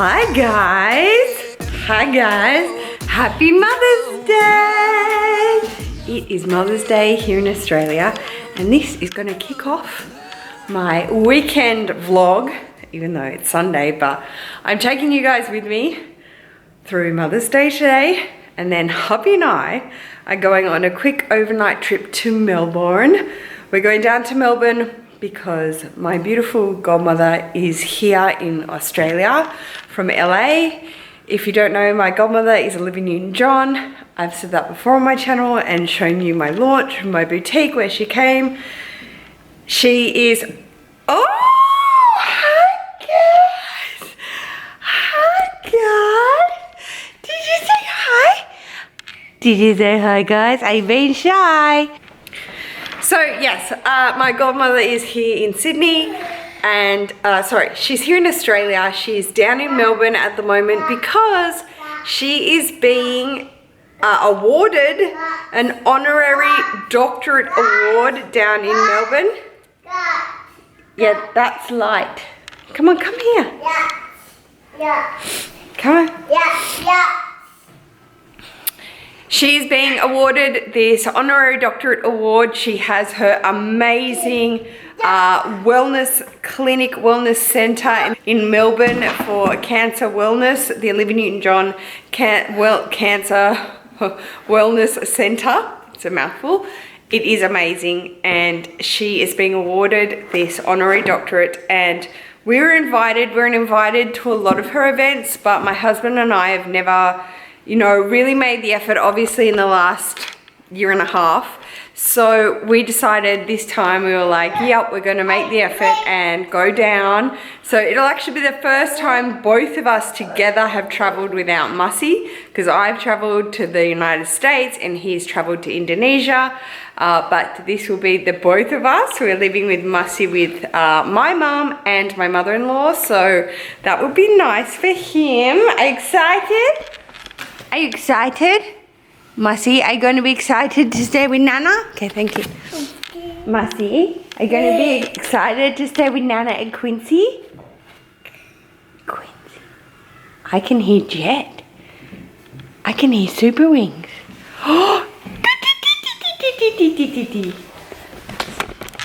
Hi guys! Hi guys! Happy Mother's Day! It is Mother's Day here in Australia and this is going to kick off my weekend vlog, even though it's Sunday, but I'm taking you guys with me through Mother's Day today, and then hubby and I are going on a quick overnight trip to Melbourne. We're going down to Melbourne because my beautiful godmother is here in Australia from LA. If you don't know, my godmother is Olivia Newton-John. I've said that before on my channel and shown you my launch from my boutique where she came. She is, oh, hi guys. Hi guys. Did you say hi? Did you say hi guys? Are you being shy? So yes, my godmother is here in Sydney and, sorry, she's here in Australia. She's down in Melbourne at the moment because she is being awarded an honorary doctorate award down in Melbourne. Yeah, that's light. Come on, come here. Yeah. Come on. Yeah. She's being awarded this honorary doctorate award. She has her amazing wellness clinic, wellness centre in Melbourne for cancer wellness, the Olivia Newton-John Cancer Wellness Centre. It's a mouthful. It is amazing, and she is being awarded this honorary doctorate, and we're invited to a lot of her events, but my husband and I have never, you know, really made the effort, obviously, in the last year and a half. So we decided this time, we were like, yep, we're going to make the effort and go down. So it'll actually be the first time both of us together have travelled without Mussy, because I've travelled to the United States and he's travelled to Indonesia. But this will be the both of us. We're living with Mussy with my mum and my mother-in-law. So that would be nice for him. Are you excited? Are you excited? Mussy, are you going to be excited to stay with Nana? Okay, thank you. Mussy, are you going to be excited to stay with Nana and Quincy? Quincy. I can hear Jet. I can hear Super Wings.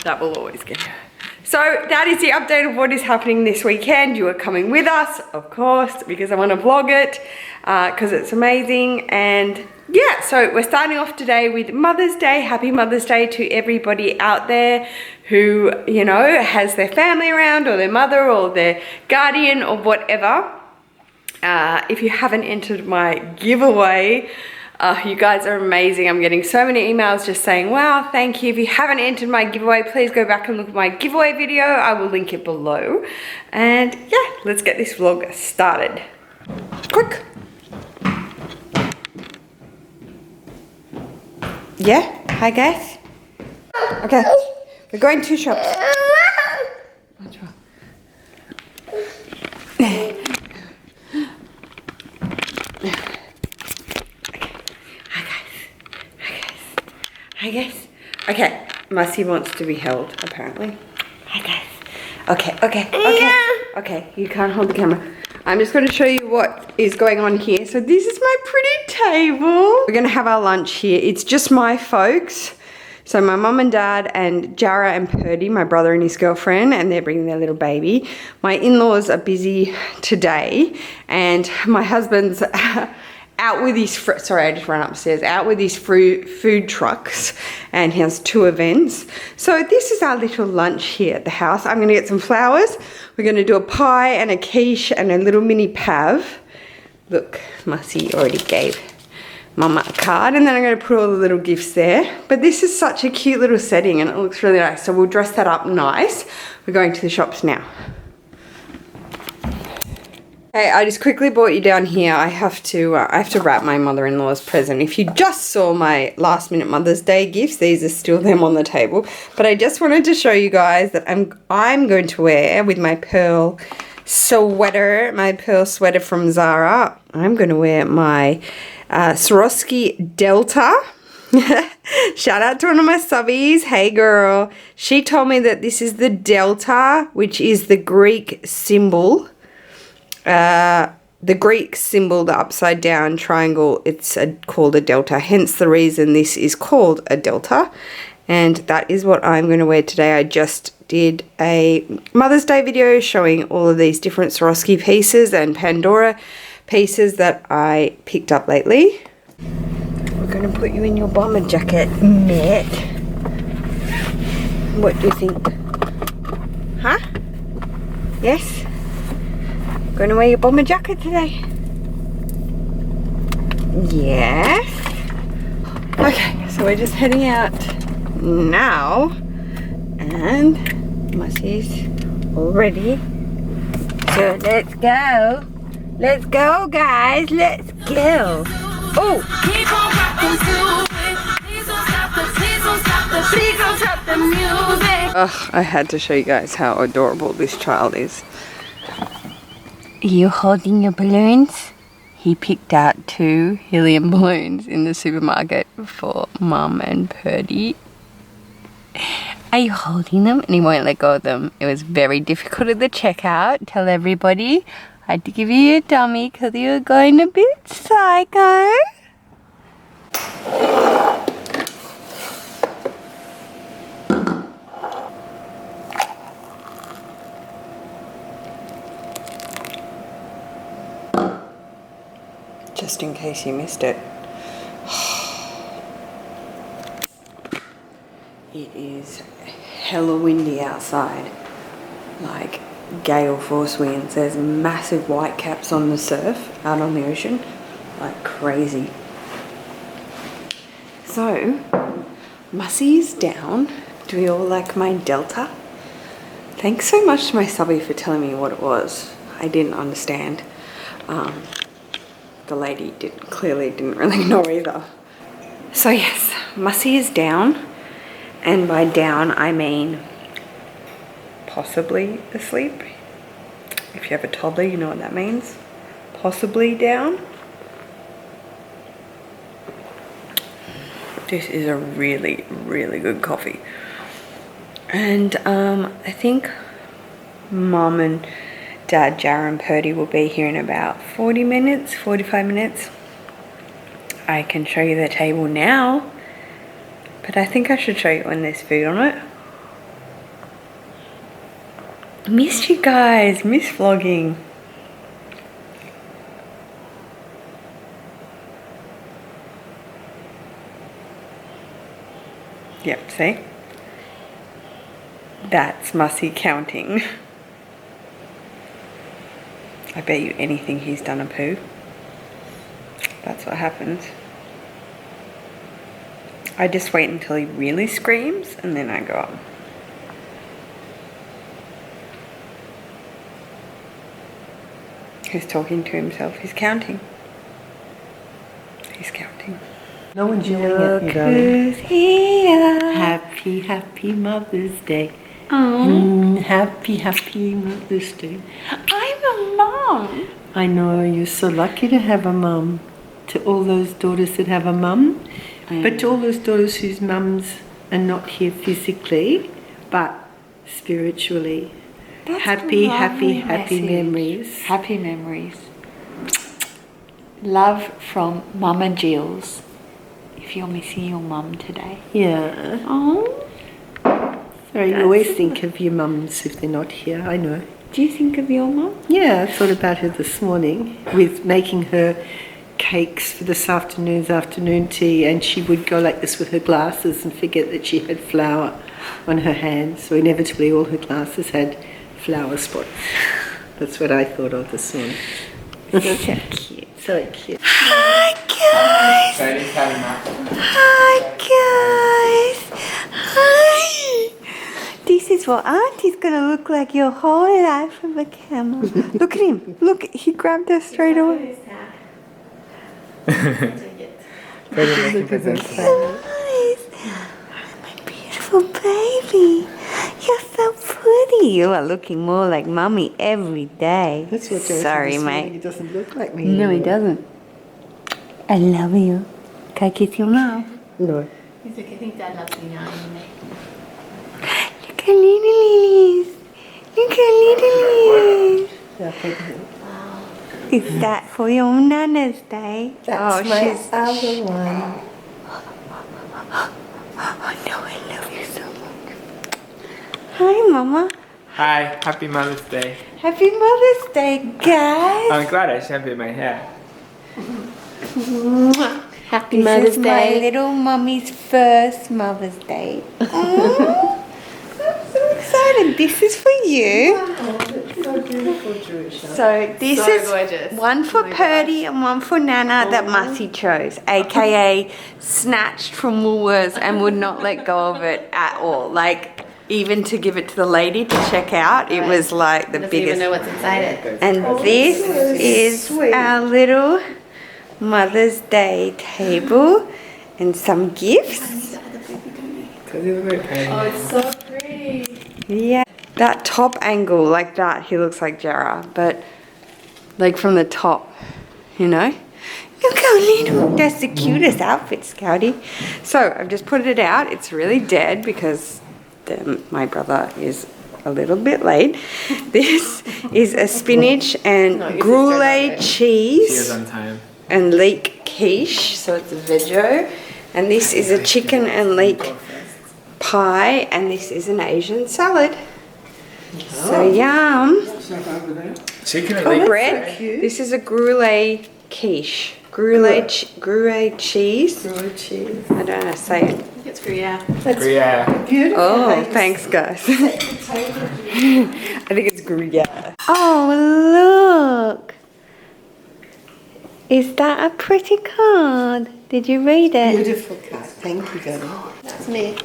That will always get her. So that is the update of what is happening this weekend. You are coming with us, of course, because I want to vlog it, because it's amazing. And yeah, so we're starting off today with Mother's Day. Happy Mother's Day to everybody out there who, you know, has their family around, or their mother, or their guardian, or whatever. If you haven't entered my giveaway, you guys are amazing. I'm getting so many emails just saying, wow, thank you. If you haven't entered my giveaway, please go back and look at my giveaway video. I will link it below. And yeah, let's get this vlog started. Quick. Yeah, hi guys. Okay, we're going to shops. What's wrong? Hi guys. Okay, Mussy wants to be held, apparently. Hi guys. Okay, you can't hold the camera. I'm just going to show you what is going on here. So this is my pretty table. We're going to have our lunch here. It's just my folks. So my mum and dad and Jara and Purdy, my brother and his girlfriend, and they're bringing their little baby. My in-laws are busy today, and my husband's out with his, sorry, I just ran upstairs, out with his food trucks, and he has 2 events. So this is our little lunch here at the house. I'm going to get some flowers. We're going to do a pie and a quiche and a little mini pav. Look, Mussy already gave Mama a card, and then I'm going to put all the little gifts there. But this is such a cute little setting and it looks really nice. So we'll dress that up nice. We're going to the shops now. Hey, I just quickly brought you down here. I have to wrap my mother-in-law's present. If you just saw my last minute Mother's Day gifts, these are still them on the table. But I just wanted to show you guys that I'm going to wear with my pearl sweater, from Zara. I'm going to wear my Swarovski Delta. Shout out to one of my subbies. Hey girl. She told me that this is the Delta, which is the Greek symbol the Greek symbol, the upside down triangle, it's called a delta. Hence the reason this is called a delta. And that is what I'm going to wear today. I just did a Mother's Day video showing all of these different Swarovski pieces and Pandora pieces that I picked up lately. We're going to put you in your bomber jacket, Matt. What do you think? Huh? Yes? Going to wear your bomber jacket today? Yes. Okay, so we're just heading out now, and Mussie's all ready. So let's go. Let's go, guys. Let's go. Oh! Keep on rocking to it. Please don't stop the, please don't stop the, please don't stop the music. Ugh, I had to show you guys how adorable this child is. Are you holding your balloons? He picked out 2 helium balloons in the supermarket for Mum and Purdy. Are you holding them? And he won't let go of them. It was very difficult at the checkout. Tell everybody I had to give you a dummy because you were going a bit psycho. Just in case you missed it. It is hella windy outside, like gale force winds. There's massive white caps on the surf out on the ocean, like crazy. So, Mussie's down. Do we all like my delta? Thanks so much to my subby for telling me what it was. I didn't understand. The lady clearly didn't really know either. So yes, Mussie is down. And by down, I mean possibly asleep. If you have a toddler, you know what that means. Possibly down. This is a really, really good coffee. And I think Mum and Dad, Jara and Purdy will be here in about 40 minutes, 45 minutes. I can show you the table now. But I think I should show you when there's food on it. Missed you guys, missed vlogging. Yep, see? That's Mussie counting. I bet you anything he's done a poo. That's what happens. I just wait until he really screams and then I go up. He's talking to himself. He's counting. He's counting. No one's yelling at you, darling. Here. Happy, happy Mother's Day. Oh. Happy, happy Mother's Day. I'm a mom. I know, you're so lucky to have a mum. To all those daughters that have a mum. But to all those daughters whose mums are not here physically, but spiritually. That's happy, a lovely happy message. memories. Happy memories. Love from Mama Jills. If you're missing your mum today. Yeah. Oh. Sorry, you always think of your mums if they're not here, I know. Do you think of your mum? Yeah, I thought about her this morning with making her cakes for this afternoon's afternoon tea, and she would go like this with her glasses and forget that she had flour on her hands. So inevitably all her glasses had flour spots. That's what I thought of this morning. So cute. So cute. Hi guys. Hi guys. Hi. This is what Auntie's gonna look like your whole life from the camera. Look at him. Look, he grabbed her straight away. Look at this. Guys, my beautiful baby. You're so pretty. You are looking more like mommy every day. That's what Joe Sorry, said this morning. mate. He doesn't look like me No, he anymore. doesn't. I love you. Can I kiss your mouth? No. He's like, I think Dad loves me now, anyway. Look at little lilies. Look at little lilies. Yeah, thank you. Wow. Is that for your Nana's Day? That's my other one. I know I love you so much. Hi, Mama. Hi, happy Mother's Day. Happy Mother's Day, guys. I'm glad I shampooed my hair. Happy This Mother's is my Day. little mummy's first Mother's Day. Oh, I'm so excited. This is for you. Oh, that's so beautiful, Jerusha. So this So is gorgeous. one for Oh my Purdy and one for Nana that Mussy chose, aka snatched from Woolworths and would not let go of it at all. Like even to give it to the lady to check out, it was like the Doesn't even biggest. know what's inside it. And this is sweet. our little Mother's Day table and some gifts. Because you look very pretty. Oh, it's so pretty. Yeah, that top angle like that, he looks like Jera, but like from the top, you know? Look how little. That's the cutest outfit, Scouty. So I've just put it out. It's really dead because my brother is a little bit late. This is a spinach and No, your sister gruel got it. She is cheese on time. and leek quiche, so it's a veggie. And this is a chicken and leek pie, and this is an Asian salad. So yum. Chicken and Oh, leek. bread. This is a gruel quiche. Gruel cheese. Grilled cheese. I don't know how to say it. I think it's for yeah. Gruyere. Beautiful. Oh, thanks, guys. I think it's Gruyere. Oh, look. Is that a pretty card? Did you read it? Beautiful card. Thank you, Gary. That's me.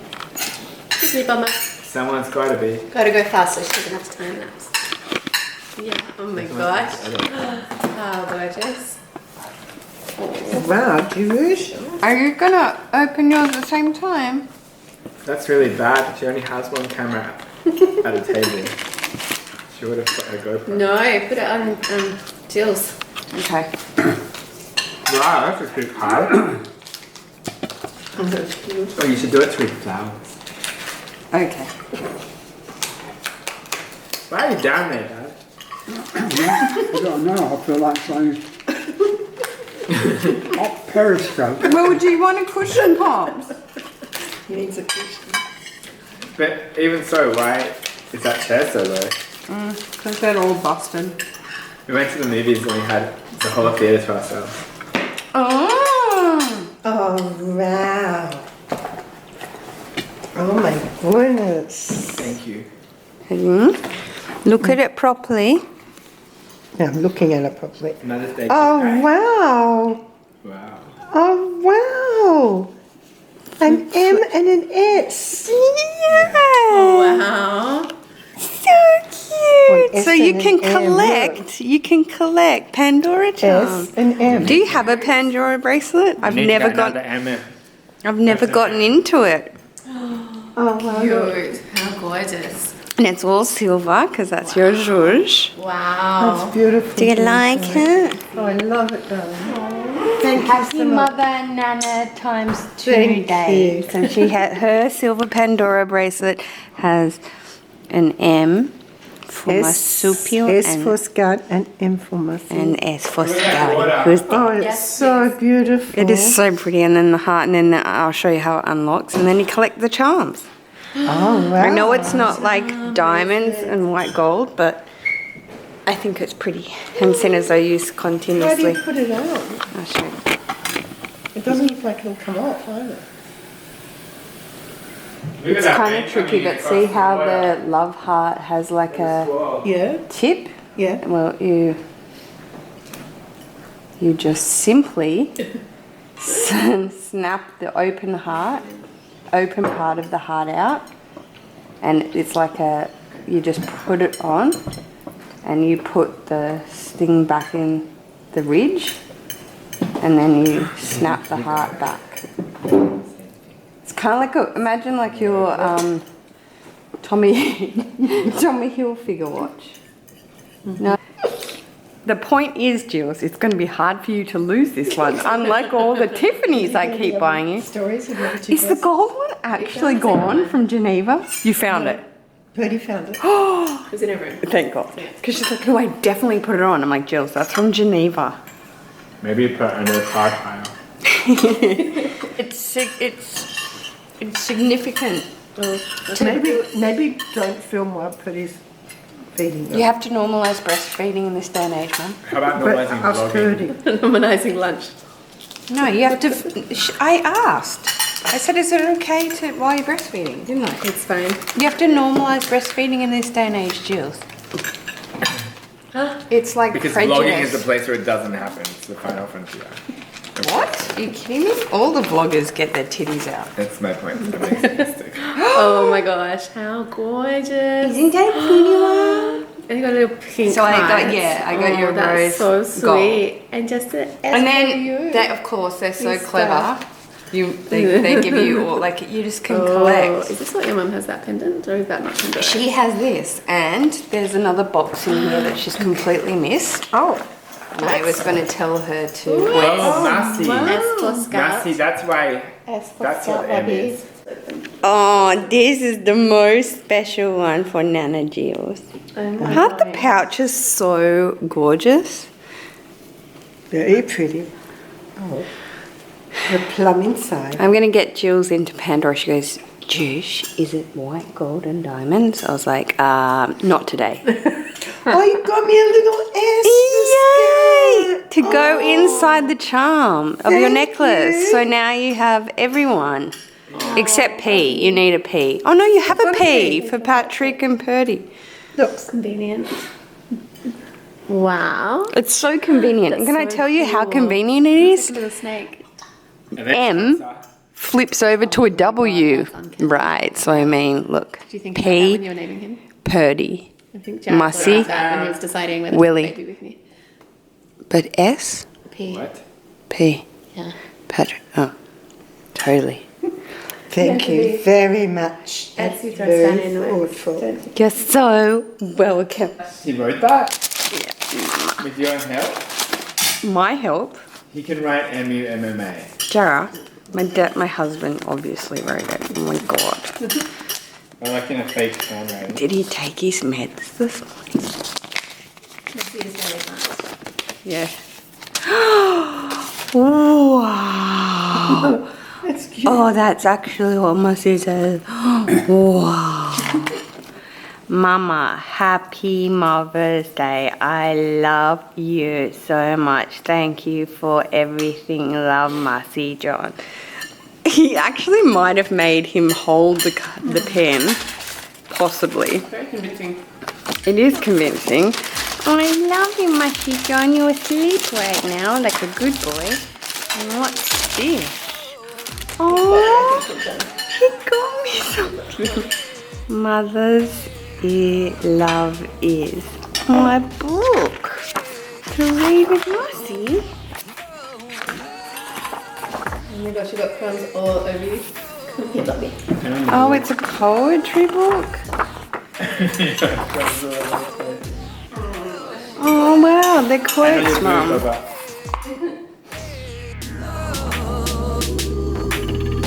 Excuse me, Bummer. Someone's got to be. Gotta go fast so she doesn't have to time lapse. Yeah. Oh my gosh. How gorgeous. Wow, Jerusha. Are you gonna open yours at the same time? That's really bad. She only has one camera at a table. She would have put her GoPro. No, put it on Jill's. Okay. Wow, that's a good card. Oh, you should do it with flowers. Okay. Why are you down there, Dad? I don't know, I feel like trying up Periscope. Well, do you want a cushion, Pops? He needs a cushion. But even so, why is that chair so low? Because they're all busted. We went to the movies and we had the whole theatre to ourselves. Oh! Oh, wow. Oh my goodness. Thank you. Look at it properly. Yeah, I'm looking at it properly. Mother's Day. Oh, gift wow. guide. Wow. Oh, wow. An M and an S. Yeah! Wow. So cute! S So you and can an M, collect Pandora charms. S and M. Do you have a Pandora bracelet? I've Need to never get got. another M in. I've never gotten into it, Oh, wow. Cute. How gorgeous. and it's all silver because that's your zhuzh. Wow. That's beautiful. Do you like it? Oh, I love it, darling. Thank you Happy so much. Mother and Nana times 2 Thank days. you. So she had her silver Pandora bracelet has an M for marsupial S and, for Scout and M for Mussy. and S for Scouty. Who's Oh, that? it's Yes, so beautiful. It is so pretty, and then the heart, and then I'll show you how it unlocks, and then you collect the charms. Oh, wow. I know it's not like diamonds and white gold, but I think it's pretty. And seeing as I use How do continuously. you put it on? I'll show you. It doesn't look like it'll come off either. It's kind of tricky, but see how the love heart has like a Yeah, tip? yeah. Well, you just simply snap the open part of the heart out, and it's like you just put it on, and you put the thing back in the ridge, and then you snap the heart back. It's kind of like imagine like your Tommy Hilfiger watch. No. The point is, Jules, it's going to be hard for you to lose this one, unlike all the Tiffany's I keep buying you. Stories of what you Is the gold one actually gone from Geneva? You found it. Purdy found it. It was in her room. Thank God. Because she's like, no, I definitely put it on. I'm like, Jills, that's from Geneva. Maybe put it under the card pile. It's significant. Maybe don't film while Purdy's feeding them. You have to normalise breastfeeding in this day and age, Mum. How about But normalizing ask vlogging? Purdy. Harmonizing lunch. No, you have to. I asked. I said, is it okay to while you're breastfeeding? Didn't I? It's fine. You have to normalise breastfeeding in this day and age, Jills. It's like Because prejudice. vlogging is the place where it doesn't happen. It's the final frontier. What? Are you kidding me? All the vloggers get their titties out. That's my point. That makes me stick. Oh my gosh, how gorgeous. Isn't that pretty, Mum? And you got a little pink So I got- heart. yeah, I got your that's rose so gold. sweet. And just an S And for then, you. they, of course, they're so Good clever. They give you all, like, you just can Oh, collect. is this what your mum has, that pendant? Or is that not Pandora? She has this, and there's another box in here that she's completely missed. Oh, And I was going to tell her to Oh, wear. Massey. S for scout. Massey, that's why. S for That's scout, what M Bobby. is. Oh, this is the most special one for Nana Jills. Oh my Aren't the God. pouches so gorgeous? very pretty. Oh, the plum inside. I'm going to get Jills into Pandora. She goes, Juice, is it white, gold and diamonds? I was like, not today. Oh, you got me a little S. Yay! To go inside the charm of your Thank necklace. you. So now you have everyone. Except P. You need a P. Oh no, you have a P for Patrick and Purdy. Look, Convenient. Wow. It's so convenient. That's Can I so tell you how cool. convenient it It's is? like a little snake. And then M flips over to a W. Right, so I mean, look. Do you think about that when P, you were naming him? Purdy. I think Jack Mussy. thought about that when he was deciding whether Willy. to baby with me. But S? P. What? P. Yeah. Patrick. Oh, totally. thank you very much. As you throw Very Stan in thoughtful. You're so welcome. He wrote that? Yeah. With your help? My help. He can write M-U-M-M-A. Jara, my husband obviously wrote it. Oh my god. I like in a fake handwriting. Did he take his meds this morning? Let's see this very fast. Yeah. Wow. That's cute. Oh, that's actually what Mussy says. Wow. Mama, happy Mother's Day. I love you so much. Thank you for everything. Love, Mussy John. He actually might have made him hold the pen, possibly. Very convincing. It is convincing. I love you, Mushy John. You're asleep right now, like a good boy. And what's this? Oh, he got me something. Mother's Love is my book to read with Mussy. Oh my gosh, you got crumbs all over you. Come here, Bobby. Oh, it's a poetry book. Oh wow, they're quotes, Mum.